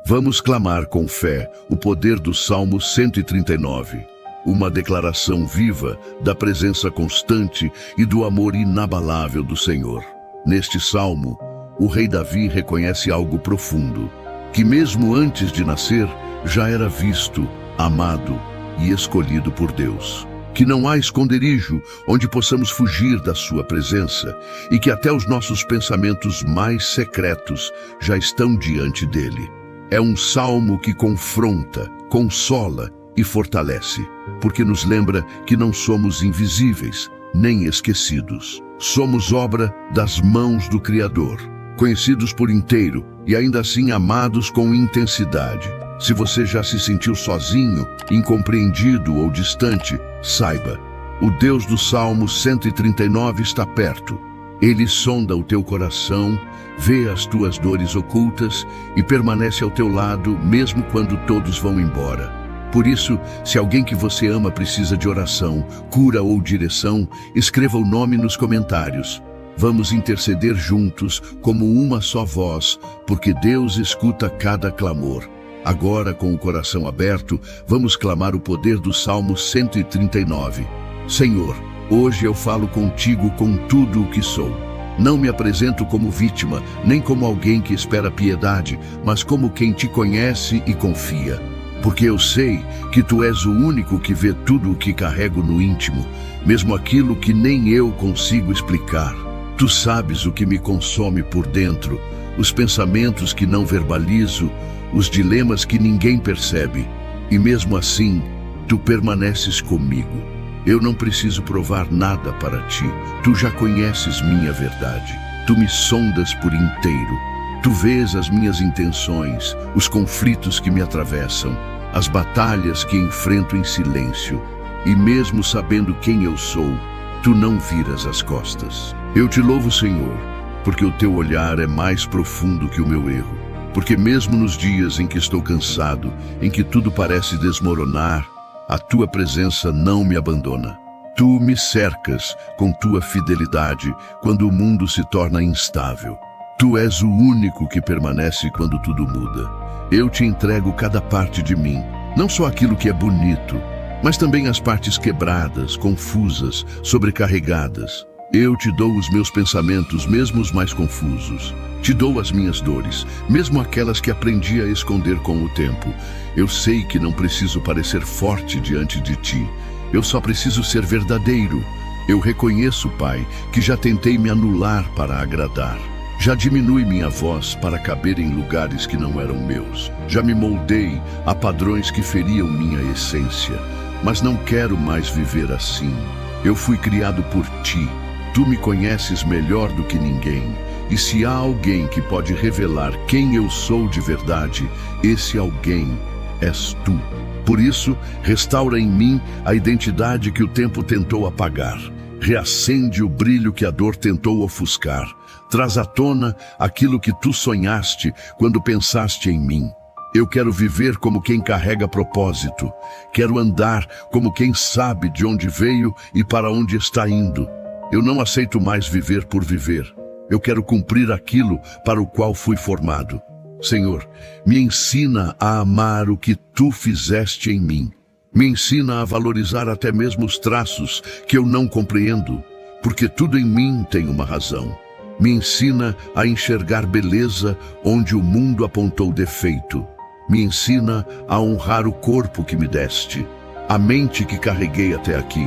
Vamos clamar com fé o poder do Salmo 139, uma declaração viva da presença constante e do amor inabalável do Senhor. Neste salmo, o rei Davi reconhece algo profundo, que mesmo antes de nascer, já era visto, amado e escolhido por Deus. Que não há esconderijo onde possamos fugir da sua presença e que até os nossos pensamentos mais secretos já estão diante dele. É um salmo que confronta, consola e fortalece, porque nos lembra que não somos invisíveis, nem esquecidos. Somos obra das mãos do Criador, conhecidos por inteiro e ainda assim amados com intensidade. Se você já se sentiu sozinho, incompreendido ou distante, saiba, o Deus do Salmo 139 está perto. Ele sonda o teu coração, vê as tuas dores ocultas e permanece ao teu lado mesmo quando todos vão embora. Por isso, se alguém que você ama precisa de oração, cura ou direção, escreva o nome nos comentários. Vamos interceder juntos como uma só voz, porque Deus escuta cada clamor. Agora, com o coração aberto, vamos clamar o poder do Salmo 139. Senhor, hoje eu falo contigo com tudo o que sou. Não me apresento como vítima, nem como alguém que espera piedade, mas como quem te conhece e confia. Porque eu sei que tu és o único que vê tudo o que carrego no íntimo, mesmo aquilo que nem eu consigo explicar. Tu sabes o que me consome por dentro, os pensamentos que não verbalizo, os dilemas que ninguém percebe. E mesmo assim, tu permaneces comigo. Eu não preciso provar nada para ti. Tu já conheces minha verdade. Tu me sondas por inteiro. Tu vês as minhas intenções, os conflitos que me atravessam, as batalhas que enfrento em silêncio. E mesmo sabendo quem eu sou, tu não viras as costas. Eu te louvo, Senhor, porque o teu olhar é mais profundo que o meu erro. Porque mesmo nos dias em que estou cansado, em que tudo parece desmoronar, a tua presença não me abandona. Tu me cercas com tua fidelidade quando o mundo se torna instável. Tu és o único que permanece quando tudo muda. Eu te entrego cada parte de mim, não só aquilo que é bonito, mas também as partes quebradas, confusas, sobrecarregadas. Eu te dou os meus pensamentos, mesmo os mais confusos. Te dou as minhas dores, mesmo aquelas que aprendi a esconder com o tempo. Eu sei que não preciso parecer forte diante de ti. Eu só preciso ser verdadeiro. Eu reconheço, Pai, que já tentei me anular para agradar. Já diminui minha voz para caber em lugares que não eram meus. Já me moldei a padrões que feriam minha essência. Mas não quero mais viver assim. Eu fui criado por ti. Tu me conheces melhor do que ninguém. E se há alguém que pode revelar quem eu sou de verdade, esse alguém és tu. Por isso, restaura em mim a identidade que o tempo tentou apagar. Reacende o brilho que a dor tentou ofuscar. Traz à tona aquilo que tu sonhaste quando pensaste em mim. Eu quero viver como quem carrega propósito. Quero andar como quem sabe de onde veio e para onde está indo. Eu não aceito mais viver por viver. Eu quero cumprir aquilo para o qual fui formado. Senhor, me ensina a amar o que tu fizeste em mim. Me ensina a valorizar até mesmo os traços que eu não compreendo, porque tudo em mim tem uma razão. Me ensina a enxergar beleza onde o mundo apontou defeito. Me ensina a honrar o corpo que me deste, a mente que carreguei até aqui,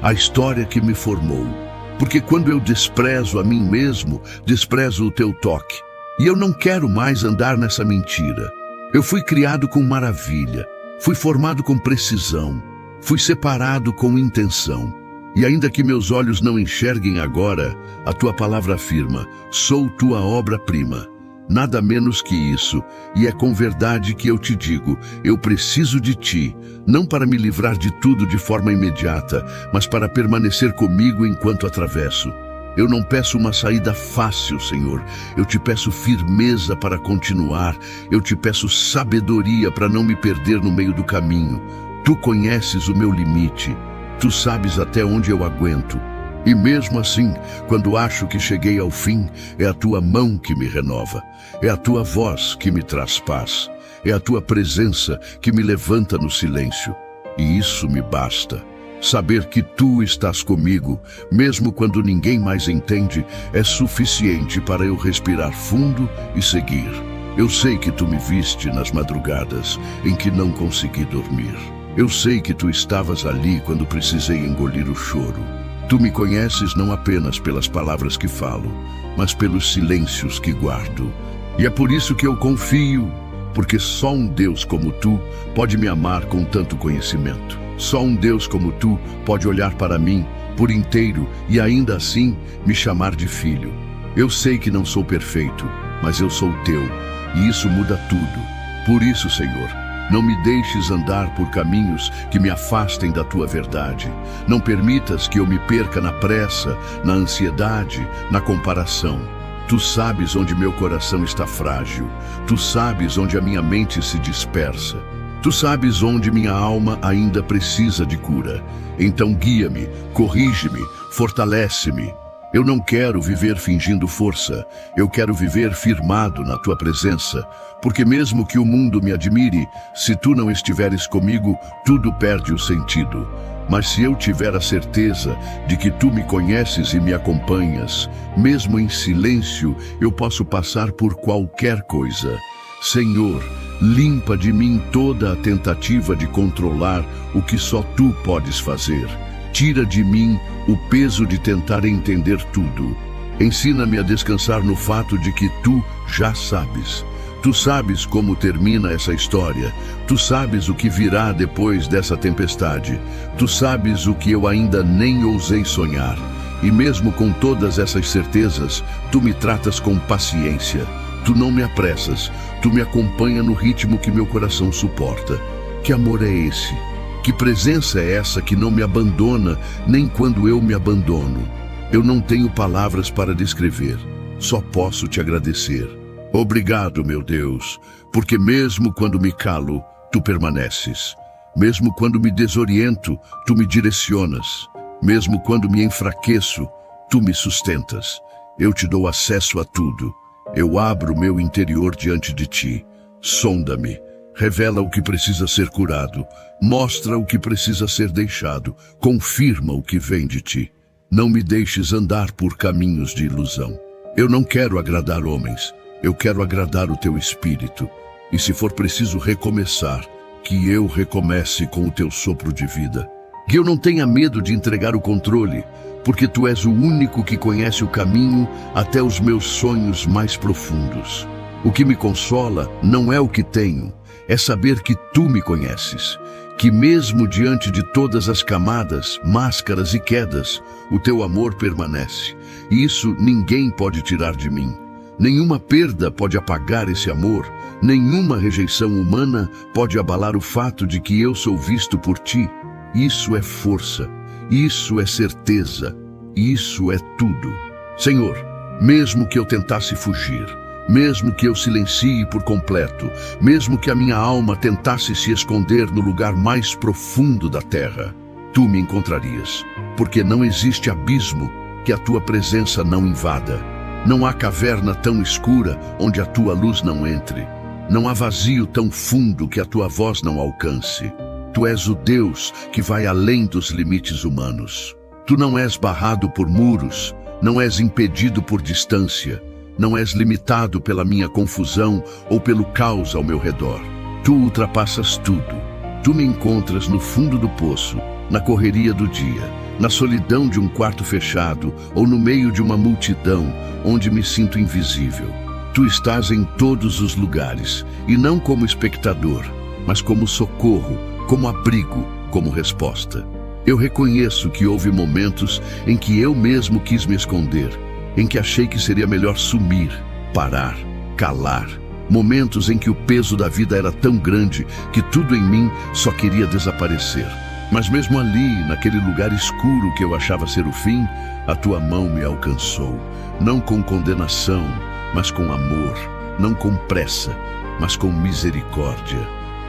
a história que me formou. Porque quando eu desprezo a mim mesmo, desprezo o teu toque. E eu não quero mais andar nessa mentira. Eu fui criado com maravilha, fui formado com precisão, fui separado com intenção. E ainda que meus olhos não enxerguem agora, a tua palavra afirma, sou tua obra-prima. Nada menos que isso, e é com verdade que eu te digo, eu preciso de ti, não para me livrar de tudo de forma imediata, mas para permanecer comigo enquanto atravesso. Eu não peço uma saída fácil, Senhor, eu te peço firmeza para continuar, eu te peço sabedoria para não me perder no meio do caminho. Tu conheces o meu limite, tu sabes até onde eu aguento. E mesmo assim, quando acho que cheguei ao fim, é a tua mão que me renova, é a tua voz que me traz paz, é a tua presença que me levanta no silêncio. E isso me basta. Saber que tu estás comigo, mesmo quando ninguém mais entende, é suficiente para eu respirar fundo e seguir. Eu sei que tu me viste nas madrugadas em que não consegui dormir. Eu sei que tu estavas ali quando precisei engolir o choro. Tu me conheces não apenas pelas palavras que falo, mas pelos silêncios que guardo. E é por isso que eu confio, porque só um Deus como tu pode me amar com tanto conhecimento. Só um Deus como tu pode olhar para mim por inteiro e ainda assim me chamar de filho. Eu sei que não sou perfeito, mas eu sou teu, e isso muda tudo. Por isso, Senhor, não me deixes andar por caminhos que me afastem da tua verdade. Não permitas que eu me perca na pressa, na ansiedade, na comparação. Tu sabes onde meu coração está frágil. Tu sabes onde a minha mente se dispersa. Tu sabes onde minha alma ainda precisa de cura. Então guia-me, corrige-me, fortalece-me. Eu não quero viver fingindo força. Eu quero viver firmado na tua presença. Porque mesmo que o mundo me admire, se tu não estiveres comigo, tudo perde o sentido. Mas se eu tiver a certeza de que tu me conheces e me acompanhas, mesmo em silêncio, eu posso passar por qualquer coisa. Senhor, limpa de mim toda a tentativa de controlar o que só tu podes fazer. Tira de mim o peso de tentar entender tudo. Ensina-me a descansar no fato de que tu já sabes. Tu sabes como termina essa história. Tu sabes o que virá depois dessa tempestade. Tu sabes o que eu ainda nem ousei sonhar. E mesmo com todas essas certezas, tu me tratas com paciência. Tu não me apressas. Tu me acompanha no ritmo que meu coração suporta. Que amor é esse? Que presença é essa que não me abandona nem quando eu me abandono? Eu não tenho palavras para descrever. Só posso te agradecer. Obrigado, meu Deus, porque mesmo quando me calo, tu permaneces. Mesmo quando me desoriento, tu me direcionas. Mesmo quando me enfraqueço, tu me sustentas. Eu te dou acesso a tudo. Eu abro meu interior diante de ti. Sonda-me. Revela o que precisa ser curado. Mostra o que precisa ser deixado. Confirma o que vem de ti. Não me deixes andar por caminhos de ilusão. Eu não quero agradar homens. Eu quero agradar o teu espírito. E se for preciso recomeçar, que eu recomece com o teu sopro de vida. Que eu não tenha medo de entregar o controle, porque tu és o único que conhece o caminho até os meus sonhos mais profundos. O que me consola não é o que tenho, é saber que tu me conheces, que mesmo diante de todas as camadas, máscaras e quedas, o teu amor permanece. E isso ninguém pode tirar de mim. Nenhuma perda pode apagar esse amor, nenhuma rejeição humana pode abalar o fato de que eu sou visto por ti. Isso é força, isso é certeza, isso é tudo. Senhor, mesmo que eu tentasse fugir, mesmo que eu silencie por completo, mesmo que a minha alma tentasse se esconder no lugar mais profundo da terra, tu me encontrarias, porque não existe abismo que a tua presença não invada. Não há caverna tão escura onde a tua luz não entre. Não há vazio tão fundo que a tua voz não alcance. Tu és o Deus que vai além dos limites humanos. Tu não és barrado por muros, não és impedido por distância, não és limitado pela minha confusão ou pelo caos ao meu redor. Tu ultrapassas tudo. Tu me encontras no fundo do poço, na correria do dia, na solidão de um quarto fechado ou no meio de uma multidão onde me sinto invisível. Tu estás em todos os lugares, e não como espectador, mas como socorro, como abrigo, como resposta. Eu reconheço que houve momentos em que eu mesmo quis me esconder, em que achei que seria melhor sumir, parar, calar. Momentos em que o peso da vida era tão grande que tudo em mim só queria desaparecer. Mas mesmo ali, naquele lugar escuro que eu achava ser o fim, a tua mão me alcançou, não com condenação, mas com amor, não com pressa, mas com misericórdia.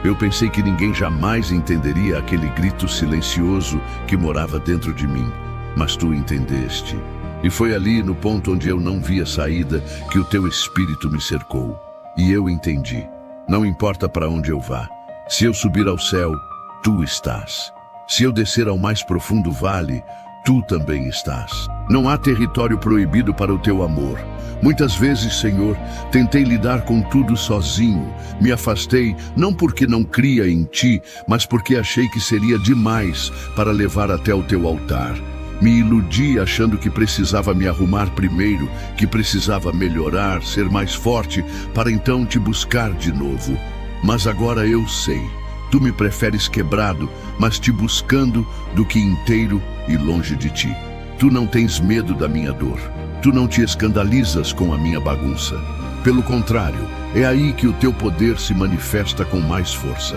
Eu pensei que ninguém jamais entenderia aquele grito silencioso que morava dentro de mim, mas tu entendeste. E foi ali, no ponto onde eu não via saída, que o teu espírito me cercou. E eu entendi. Não importa para onde eu vá. Se eu subir ao céu, tu estás. Se eu descer ao mais profundo vale, tu também estás. Não há território proibido para o teu amor. Muitas vezes, Senhor, tentei lidar com tudo sozinho. Me afastei, não porque não cria em ti, mas porque achei que seria demais para levar até o teu altar. Me iludi achando que precisava me arrumar primeiro, que precisava melhorar, ser mais forte, para então te buscar de novo. Mas agora eu sei. Tu me preferes quebrado, mas te buscando, do que inteiro e longe de ti. Tu não tens medo da minha dor. Tu não te escandalizas com a minha bagunça. Pelo contrário, é aí que o teu poder se manifesta com mais força.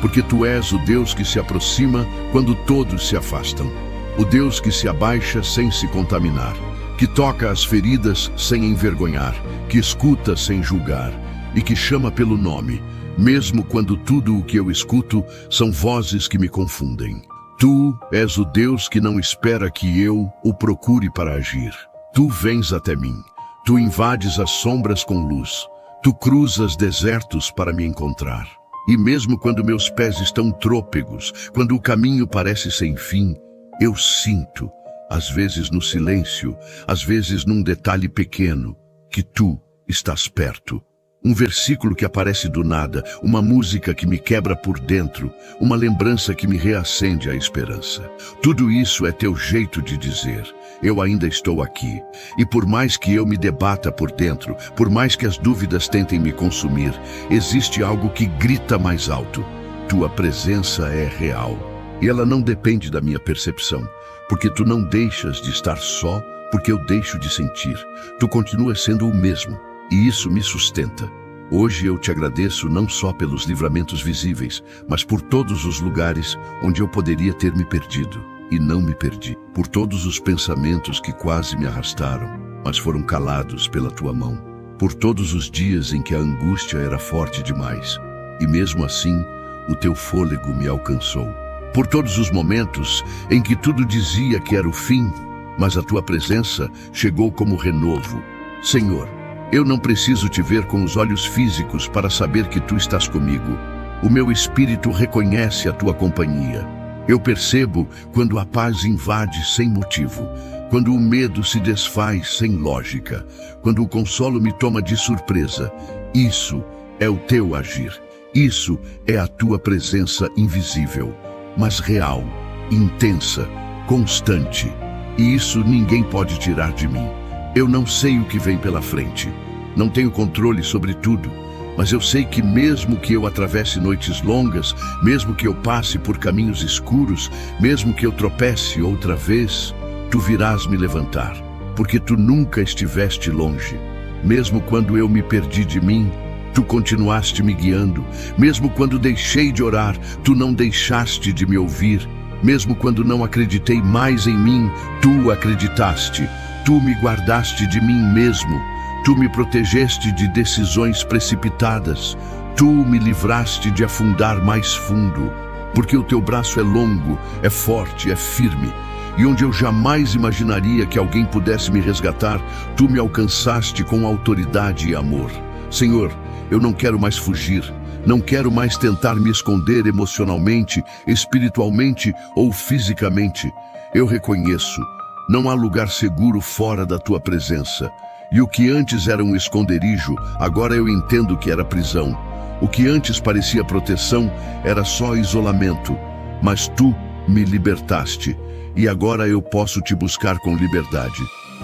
Porque tu és o Deus que se aproxima quando todos se afastam. O Deus que se abaixa sem se contaminar. Que toca as feridas sem envergonhar. Que escuta sem julgar. E que chama pelo nome, mesmo quando tudo o que eu escuto são vozes que me confundem. Tu és o Deus que não espera que eu o procure para agir. Tu vens até mim. Tu invades as sombras com luz. Tu cruzas desertos para me encontrar. E mesmo quando meus pés estão trôpegos, quando o caminho parece sem fim, eu sinto, às vezes no silêncio, às vezes num detalhe pequeno, que tu estás perto. Um versículo que aparece do nada, uma música que me quebra por dentro, uma lembrança que me reacende a esperança. Tudo isso é teu jeito de dizer, eu ainda estou aqui. E por mais que eu me debata por dentro, por mais que as dúvidas tentem me consumir, existe algo que grita mais alto. Tua presença é real. E ela não depende da minha percepção, porque tu não deixas de estar só, porque eu deixo de sentir. Tu continuas sendo o mesmo. E isso me sustenta. Hoje eu te agradeço não só pelos livramentos visíveis, mas por todos os lugares onde eu poderia ter me perdido, e não me perdi. Por todos os pensamentos que quase me arrastaram, mas foram calados pela tua mão. Por todos os dias em que a angústia era forte demais, e mesmo assim, o teu fôlego me alcançou. Por todos os momentos em que tudo dizia que era o fim, mas a tua presença chegou como renovo. Senhor, eu não preciso te ver com os olhos físicos para saber que tu estás comigo. O meu espírito reconhece a tua companhia. Eu percebo quando a paz invade sem motivo, quando o medo se desfaz sem lógica, quando o consolo me toma de surpresa. Isso é o teu agir. Isso é a tua presença invisível, mas real, intensa, constante. E isso ninguém pode tirar de mim. Eu não sei o que vem pela frente. Não tenho controle sobre tudo, mas eu sei que mesmo que eu atravesse noites longas, mesmo que eu passe por caminhos escuros, mesmo que eu tropece outra vez, tu virás me levantar, porque tu nunca estiveste longe. Mesmo quando eu me perdi de mim, tu continuaste me guiando. Mesmo quando deixei de orar, tu não deixaste de me ouvir. Mesmo quando não acreditei mais em mim, tu acreditaste. Tu me guardaste de mim mesmo. Tu me protegeste de decisões precipitadas. Tu me livraste de afundar mais fundo. Porque o teu braço é longo, é forte, é firme. E onde eu jamais imaginaria que alguém pudesse me resgatar, tu me alcançaste com autoridade e amor. Senhor, eu não quero mais fugir. Não quero mais tentar me esconder emocionalmente, espiritualmente ou fisicamente. Eu reconheço. Não há lugar seguro fora da tua presença. E o que antes era um esconderijo, agora eu entendo que era prisão. O que antes parecia proteção, era só isolamento. Mas tu me libertaste, e agora eu posso te buscar com liberdade.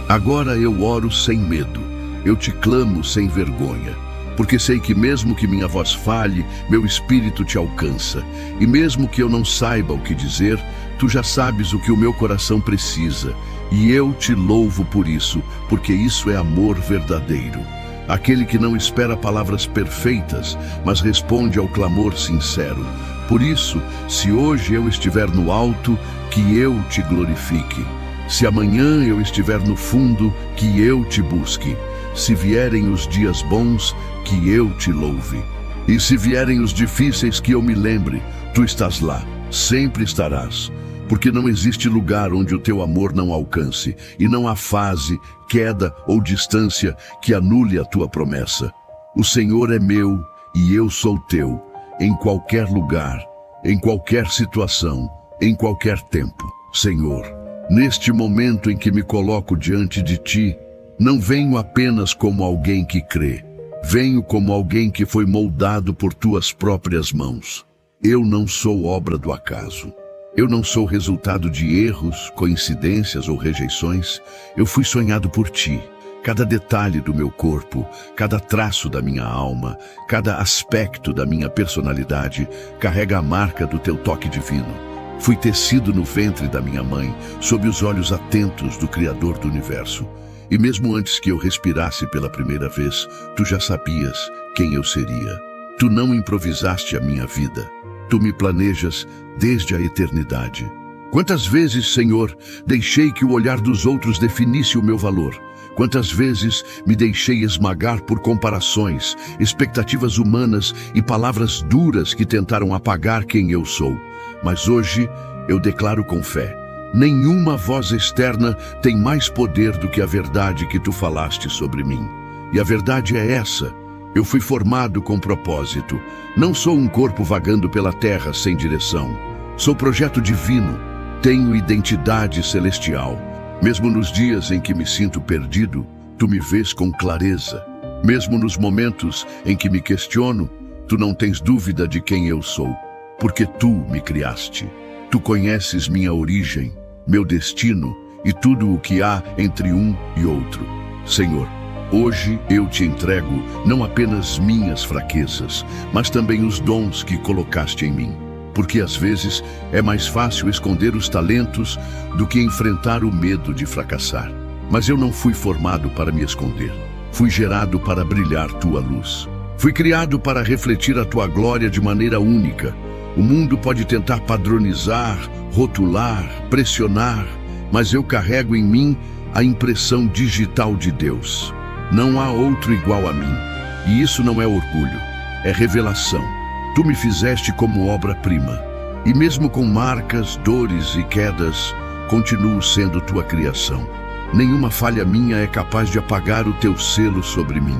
Agora eu oro sem medo, eu te clamo sem vergonha. Porque sei que mesmo que minha voz falhe, meu espírito te alcança. E mesmo que eu não saiba o que dizer, tu já sabes o que o meu coração precisa. E eu te louvo por isso, porque isso é amor verdadeiro. Aquele que não espera palavras perfeitas, mas responde ao clamor sincero. Por isso, se hoje eu estiver no alto, que eu te glorifique. Se amanhã eu estiver no fundo, que eu te busque. Se vierem os dias bons, que eu te louve. E se vierem os difíceis, que eu me lembre, tu estás lá, sempre estarás. Porque não existe lugar onde o teu amor não alcance, e não há fase, queda ou distância que anule a tua promessa. O Senhor é meu, e eu sou teu, em qualquer lugar, em qualquer situação, em qualquer tempo. Senhor, neste momento em que me coloco diante de ti, não venho apenas como alguém que crê, venho como alguém que foi moldado por tuas próprias mãos. Eu não sou obra do acaso. Eu não sou resultado de erros, coincidências ou rejeições. Eu fui sonhado por ti. Cada detalhe do meu corpo, cada traço da minha alma, cada aspecto da minha personalidade carrega a marca do teu toque divino. Fui tecido no ventre da minha mãe, sob os olhos atentos do Criador do Universo. E mesmo antes que eu respirasse pela primeira vez, tu já sabias quem eu seria. Tu não improvisaste a minha vida. Tu me planejas desde a eternidade. Quantas vezes, Senhor, deixei que o olhar dos outros definisse o meu valor? Quantas vezes me deixei esmagar por comparações, expectativas humanas e palavras duras que tentaram apagar quem eu sou? Mas hoje eu declaro com fé: nenhuma voz externa tem mais poder do que a verdade que tu falaste sobre mim. E a verdade é essa: eu fui formado com propósito. Não sou um corpo vagando pela terra sem direção. Sou projeto divino. Tenho identidade celestial. Mesmo nos dias em que me sinto perdido, tu me vês com clareza. Mesmo nos momentos em que me questiono, tu não tens dúvida de quem eu sou, porque tu me criaste. Tu conheces minha origem, meu destino e tudo o que há entre um e outro. Senhor, hoje eu te entrego não apenas minhas fraquezas, mas também os dons que colocaste em mim. Porque às vezes é mais fácil esconder os talentos do que enfrentar o medo de fracassar. Mas eu não fui formado para me esconder. Fui gerado para brilhar tua luz. Fui criado para refletir a tua glória de maneira única. O mundo pode tentar padronizar, rotular, pressionar, mas eu carrego em mim a impressão digital de Deus. Não há outro igual a mim. E isso não é orgulho, é revelação. Tu me fizeste como obra-prima, e mesmo com marcas, dores e quedas, continuo sendo tua criação. Nenhuma falha minha é capaz de apagar o teu selo sobre mim.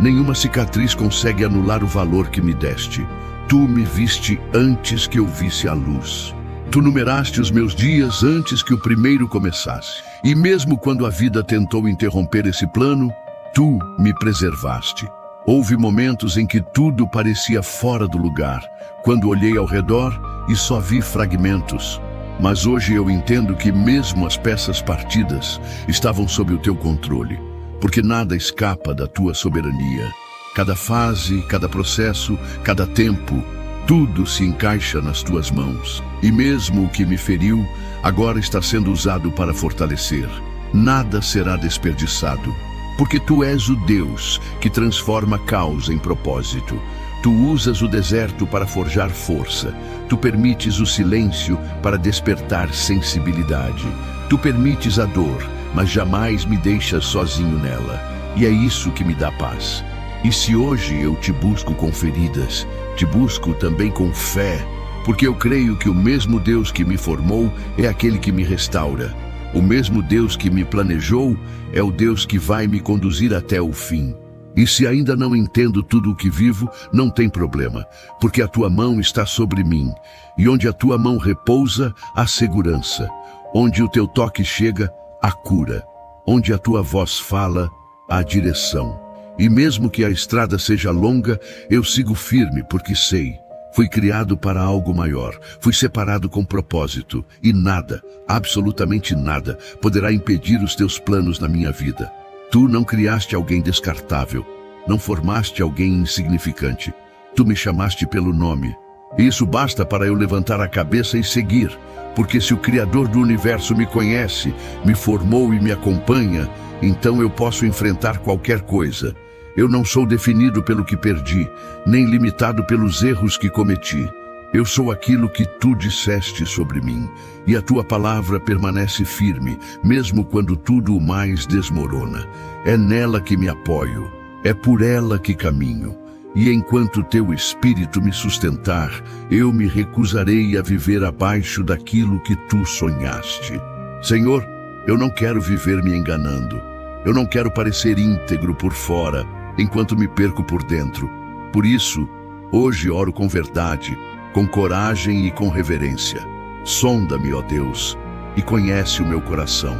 Nenhuma cicatriz consegue anular o valor que me deste. Tu me viste antes que eu visse a luz. Tu numeraste os meus dias antes que o primeiro começasse. E mesmo quando a vida tentou interromper esse plano, tu me preservaste. Houve momentos em que tudo parecia fora do lugar, quando olhei ao redor e só vi fragmentos. Mas hoje eu entendo que mesmo as peças partidas estavam sob o teu controle, porque nada escapa da tua soberania. Cada fase, cada processo, cada tempo, tudo se encaixa nas tuas mãos. E mesmo o que me feriu, agora está sendo usado para fortalecer. Nada será desperdiçado. Porque tu és o Deus que transforma caos em propósito. Tu usas o deserto para forjar força. Tu permites o silêncio para despertar sensibilidade. Tu permites a dor, mas jamais me deixas sozinho nela. E é isso que me dá paz. E se hoje eu te busco com feridas, te busco também com fé, porque eu creio que o mesmo Deus que me formou é aquele que me restaura. O mesmo Deus que me planejou é o Deus que vai me conduzir até o fim. E se ainda não entendo tudo o que vivo, não tem problema, porque a tua mão está sobre mim. E onde a tua mão repousa, há segurança. Onde o teu toque chega, há cura. Onde a tua voz fala, há direção. E mesmo que a estrada seja longa, eu sigo firme, porque sei. Fui criado para algo maior, fui separado com propósito, e nada, absolutamente nada, poderá impedir os teus planos na minha vida. Tu não criaste alguém descartável, não formaste alguém insignificante. Tu me chamaste pelo nome. E isso basta para eu levantar a cabeça e seguir, porque se o Criador do Universo me conhece, me formou e me acompanha, então eu posso enfrentar qualquer coisa. Eu não sou definido pelo que perdi, nem limitado pelos erros que cometi. Eu sou aquilo que tu disseste sobre mim, e a tua palavra permanece firme, mesmo quando tudo o mais desmorona. É nela que me apoio, é por ela que caminho. E enquanto teu Espírito me sustentar, eu me recusarei a viver abaixo daquilo que tu sonhaste. Senhor, eu não quero viver me enganando. Eu não quero parecer íntegro por fora, enquanto me perco por dentro. Por isso, Hoje oro com verdade, com coragem e com reverência. Sonda-me, ó Deus, e conhece o meu coração.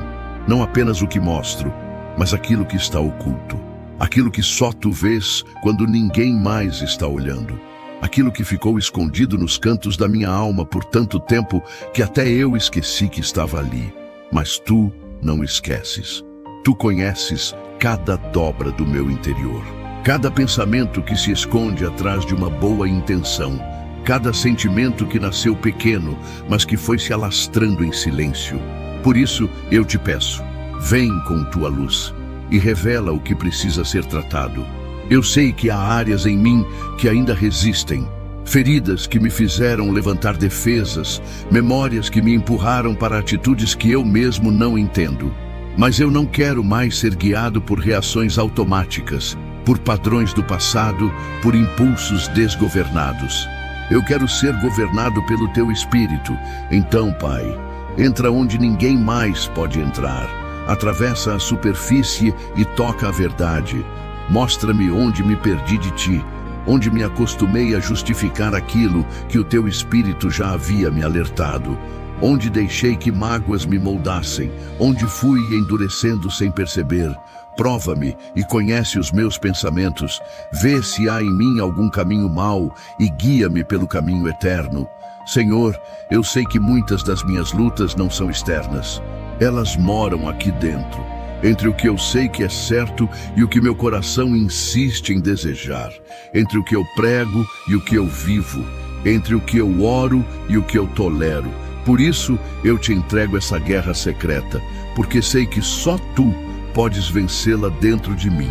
Não apenas o que mostro, mas aquilo que está oculto. Aquilo que só tu vês quando ninguém mais está olhando. Aquilo que ficou escondido nos cantos da minha alma por tanto tempo que até eu esqueci que estava ali. Mas tu não esqueces. Tu conheces cada dobra do meu interior. Cada pensamento que se esconde atrás de uma boa intenção. Cada sentimento que nasceu pequeno, mas que foi se alastrando em silêncio. Por isso, eu te peço, vem com tua luz e revela o que precisa ser tratado. Eu sei que há áreas em mim que ainda resistem, feridas que me fizeram levantar defesas, memórias que me empurraram para atitudes que eu mesmo não entendo. Mas eu não quero mais ser guiado por reações automáticas, por padrões do passado, por impulsos desgovernados. Eu quero ser governado pelo teu Espírito. Então, Pai, entra onde ninguém mais pode entrar. Atravessa a superfície e toca a verdade. Mostra-me onde me perdi de ti, onde me acostumei a justificar aquilo que o teu Espírito já havia me alertado, onde deixei que mágoas me moldassem, onde fui endurecendo sem perceber. Prova-me e conhece os meus pensamentos, vê se há em mim algum caminho mau e guia-me pelo caminho eterno. Senhor, eu sei que muitas das minhas lutas não são externas, elas moram aqui dentro, entre o que eu sei que é certo e o que meu coração insiste em desejar, entre o que eu prego e o que eu vivo, entre o que eu oro e o que eu tolero. Por isso eu te entrego essa guerra secreta, porque sei que só tu podes vencê-la dentro de mim.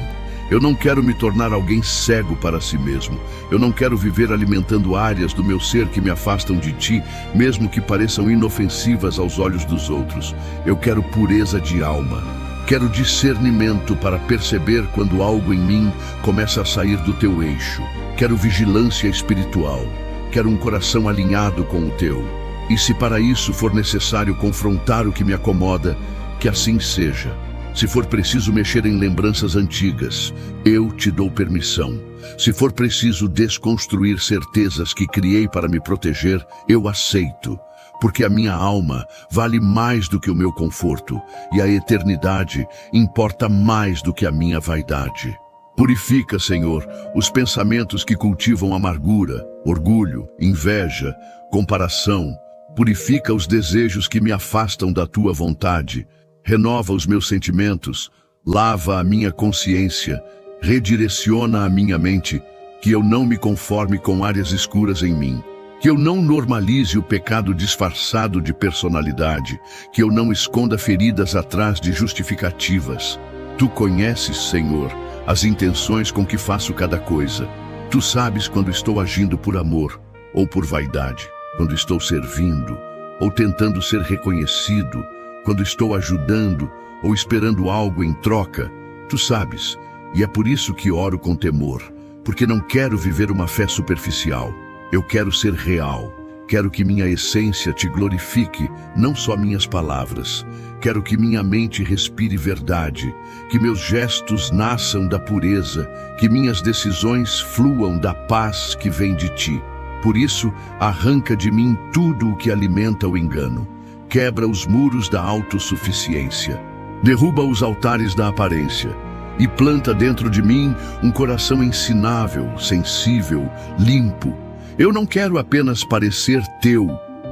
Eu não quero me tornar alguém cego para si mesmo. Eu não quero viver alimentando áreas do meu ser que me afastam de ti, mesmo que pareçam inofensivas aos olhos dos outros. Eu quero pureza de alma. Quero discernimento para perceber quando algo em mim começa a sair do teu eixo. Quero vigilância espiritual. Quero um coração alinhado com o teu. E se para isso for necessário confrontar o que me acomoda, que assim seja. Se for preciso mexer em lembranças antigas, eu te dou permissão. Se for preciso desconstruir certezas que criei para me proteger, eu aceito. Porque a minha alma vale mais do que o meu conforto, e a eternidade importa mais do que a minha vaidade. Purifica, Senhor, os pensamentos que cultivam amargura, orgulho, inveja, comparação. Purifica os desejos que me afastam da tua vontade. Renova os meus sentimentos, lava a minha consciência, redireciona a minha mente, que eu não me conforme com áreas escuras em mim, que eu não normalize o pecado disfarçado de personalidade, que eu não esconda feridas atrás de justificativas. Tu conheces, Senhor, as intenções com que faço cada coisa. Tu sabes quando estou agindo por amor ou por vaidade, quando estou servindo ou tentando ser reconhecido, quando estou ajudando ou esperando algo em troca. Tu sabes, e é por isso que oro com temor, porque não quero viver uma fé superficial. Eu quero ser real. Quero que minha essência te glorifique, não só minhas palavras. Quero que minha mente respire verdade, que meus gestos nasçam da pureza, que minhas decisões fluam da paz que vem de ti. Por isso, arranca de mim tudo o que alimenta o engano. Quebra os muros da autossuficiência. Derruba os altares da aparência e planta dentro de mim um coração ensinável, sensível, limpo. Eu não quero apenas parecer teu,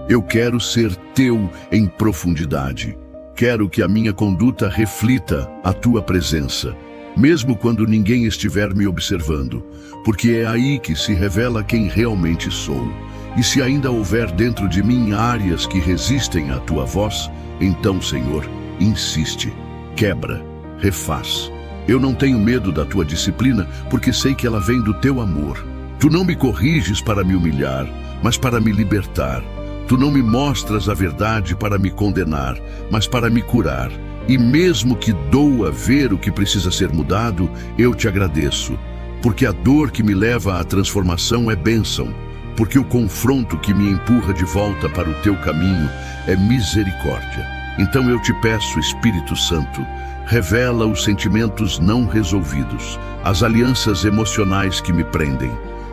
eu quero ser teu em profundidade. Quero que a minha conduta reflita a tua presença, mesmo quando ninguém estiver me observando, porque é aí que se revela quem realmente sou. E se ainda houver dentro de mim áreas que resistem à tua voz, então, Senhor, insiste, quebra, refaz. Eu não tenho medo da tua disciplina, porque sei que ela vem do teu amor. Tu não me corriges para me humilhar, mas para me libertar. Tu não me mostras a verdade para me condenar, mas para me curar. E mesmo que doa ver o que precisa ser mudado, eu te agradeço, porque a dor que me leva à transformação é bênção. Porque o confronto que me empurra de volta para o teu caminho é misericórdia. Então eu te peço, Espírito Santo, revela os sentimentos não resolvidos, as alianças emocionais que me prendem,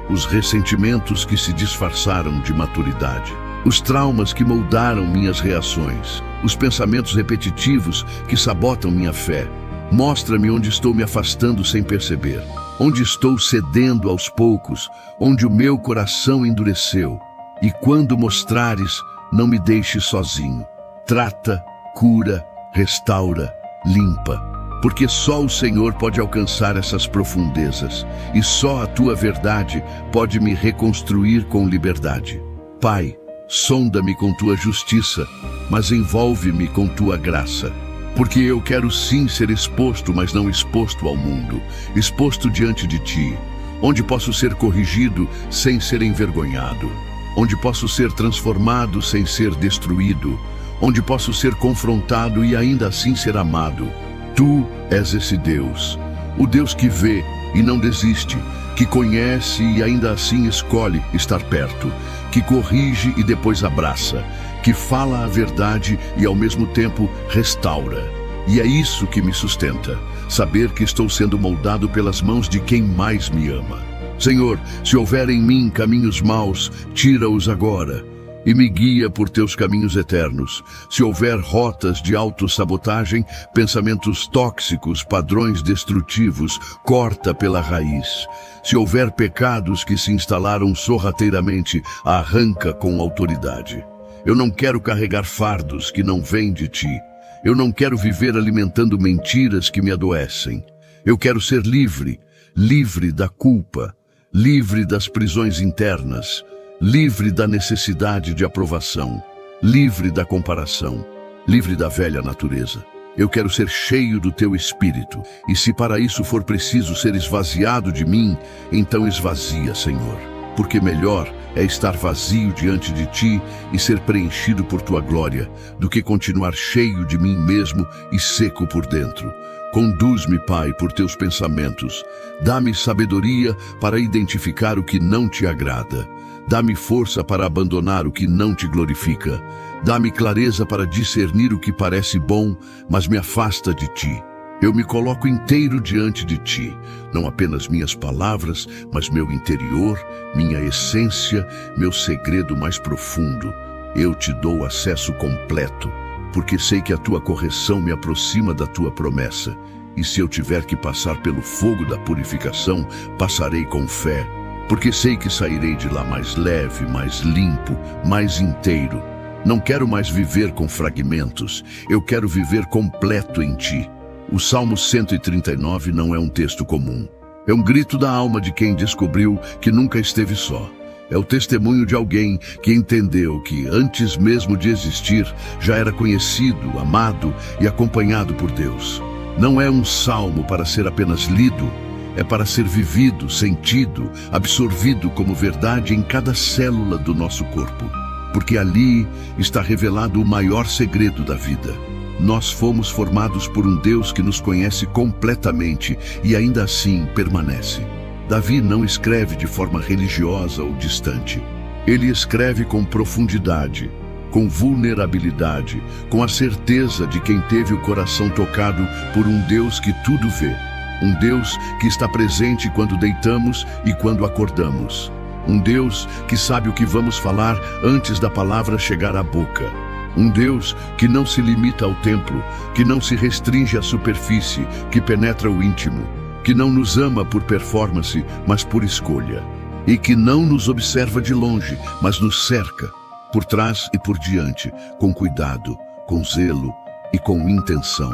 os ressentimentos que se disfarçaram de maturidade, os traumas que moldaram minhas reações, os pensamentos repetitivos que sabotam minha fé. Mostra-me onde estou me afastando sem perceber, onde estou cedendo aos poucos, onde o meu coração endureceu. E quando mostrares, não me deixes sozinho. Trata, cura, restaura, limpa. Porque só o Senhor pode alcançar essas profundezas, e só a tua verdade pode me reconstruir com liberdade. Pai, sonda-me com tua justiça, mas envolve-me com tua graça. Porque eu quero sim ser exposto, mas não exposto ao mundo, exposto diante de ti, onde posso ser corrigido sem ser envergonhado, onde posso ser transformado sem ser destruído, onde posso ser confrontado e ainda assim ser amado. Tu és esse Deus, o Deus que vê e não desiste, que conhece e ainda assim escolhe estar perto, que corrige e depois abraça, que fala a verdade e ao mesmo tempo restaura. E é isso que me sustenta, saber que estou sendo moldado pelas mãos de quem mais me ama. Senhor, se houver em mim caminhos maus, tira-os agora e me guia por teus caminhos eternos. Se houver rotas de autossabotagem, pensamentos tóxicos, padrões destrutivos, corta pela raiz. Se houver pecados que se instalaram sorrateiramente, arranca com autoridade. Eu não quero carregar fardos que não vêm de ti. Eu não quero viver alimentando mentiras que me adoecem. Eu quero ser livre, livre da culpa, livre das prisões internas, livre da necessidade de aprovação, livre da comparação, livre da velha natureza. Eu quero ser cheio do teu Espírito, e se para isso for preciso ser esvaziado de mim, então esvazia, Senhor. Porque melhor é estar vazio diante de ti e ser preenchido por tua glória, do que continuar cheio de mim mesmo e seco por dentro. Conduz-me, Pai, por teus pensamentos. Dá-me sabedoria para identificar o que não te agrada. Dá-me força para abandonar o que não te glorifica. Dá-me clareza para discernir o que parece bom, mas me afasta de ti. Eu me coloco inteiro diante de ti, não apenas minhas palavras, mas meu interior, minha essência, meu segredo mais profundo. Eu te dou acesso completo, porque sei que a tua correção me aproxima da tua promessa. E se eu tiver que passar pelo fogo da purificação, passarei com fé, porque sei que sairei de lá mais leve, mais limpo, mais inteiro. Não quero mais viver com fragmentos, eu quero viver completo em ti. O Salmo 139 não é um texto comum. É um grito da alma de quem descobriu que nunca esteve só. É o testemunho de alguém que entendeu que, antes mesmo de existir, já era conhecido, amado e acompanhado por Deus. Não é um salmo para ser apenas lido, é para ser vivido, sentido, absorvido como verdade em cada célula do nosso corpo. Porque ali está revelado o maior segredo da vida. Nós fomos formados por um Deus que nos conhece completamente e ainda assim permanece. Davi não escreve de forma religiosa ou distante. Ele escreve com profundidade, com vulnerabilidade, com a certeza de quem teve o coração tocado por um Deus que tudo vê. Um Deus que está presente quando deitamos e quando acordamos. Um Deus que sabe o que vamos falar antes da palavra chegar à boca. Um Deus que não se limita ao templo, que não se restringe à superfície, que penetra o íntimo, que não nos ama por performance, mas por escolha, e que não nos observa de longe, mas nos cerca, por trás e por diante, com cuidado, com zelo e com intenção.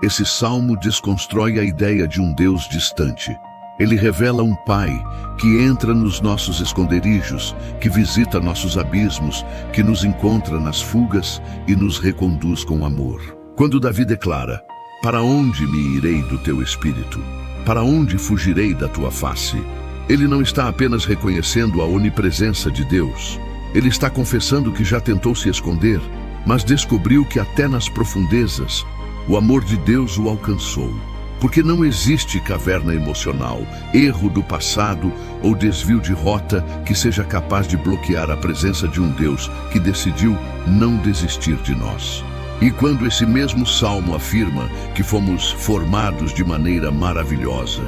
Esse salmo desconstrói a ideia de um Deus distante. Ele revela um Pai que entra nos nossos esconderijos, que visita nossos abismos, que nos encontra nas fugas e nos reconduz com amor. Quando Davi declara: "Para onde me irei do teu espírito? Para onde fugirei da tua face?" Ele não está apenas reconhecendo a onipresença de Deus. Ele está confessando que já tentou se esconder, mas descobriu que até nas profundezas, o amor de Deus o alcançou. Porque não existe caverna emocional, erro do passado ou desvio de rota que seja capaz de bloquear a presença de um Deus que decidiu não desistir de nós. E quando esse mesmo salmo afirma que fomos formados de maneira maravilhosa,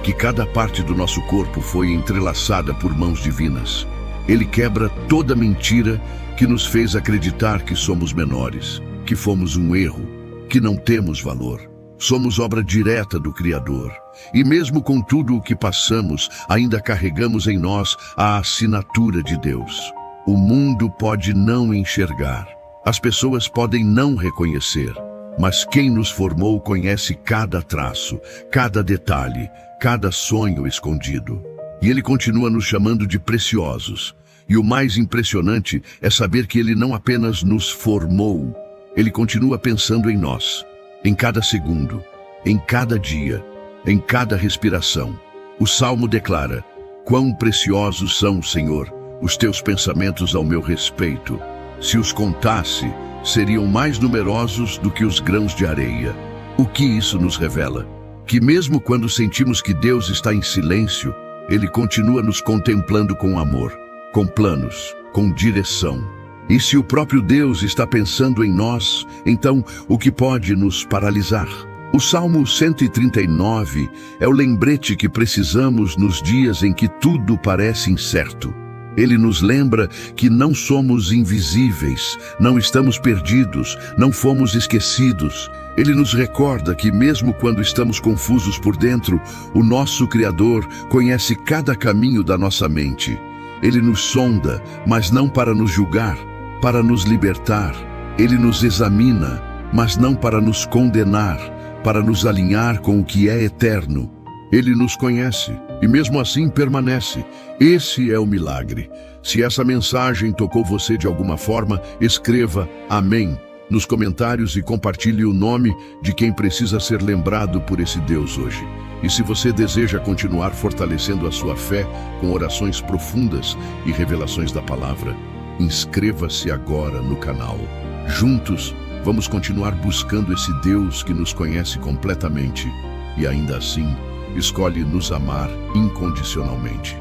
que cada parte do nosso corpo foi entrelaçada por mãos divinas. Ele quebra toda mentira que nos fez acreditar que somos menores, que fomos um erro, que não temos valor. Somos obra direta do Criador. E mesmo com tudo o que passamos, ainda carregamos em nós a assinatura de Deus. O mundo pode não enxergar. As pessoas podem não reconhecer. Mas quem nos formou conhece cada traço, cada detalhe, cada sonho escondido. E Ele continua nos chamando de preciosos. E o mais impressionante é saber que Ele não apenas nos formou, Ele continua pensando em nós, em cada segundo, em cada dia, em cada respiração. O Salmo declara: quão preciosos são, Senhor, os teus pensamentos ao meu respeito. Se os contasse, seriam mais numerosos do que os grãos de areia. O que isso nos revela? Que mesmo quando sentimos que Deus está em silêncio, Ele continua nos contemplando com amor, com planos, com direção. E se o próprio Deus está pensando em nós, então o que pode nos paralisar? O Salmo 139 é o lembrete que precisamos nos dias em que tudo parece incerto. Ele nos lembra que não somos invisíveis, não estamos perdidos, não fomos esquecidos. Ele nos recorda que mesmo quando estamos confusos por dentro, o nosso Criador conhece cada caminho da nossa mente. Ele nos sonda, mas não para nos julgar, para nos libertar. Ele nos examina, mas não para nos condenar, para nos alinhar com o que é eterno. Ele nos conhece e mesmo assim permanece. Esse é o milagre. Se essa mensagem tocou você de alguma forma, escreva Amém nos comentários e compartilhe o nome de quem precisa ser lembrado por esse Deus hoje. E se você deseja continuar fortalecendo a sua fé com orações profundas e revelações da palavra, inscreva-se agora no canal. Juntos, vamos continuar buscando esse Deus que nos conhece completamente e ainda assim escolhe nos amar incondicionalmente.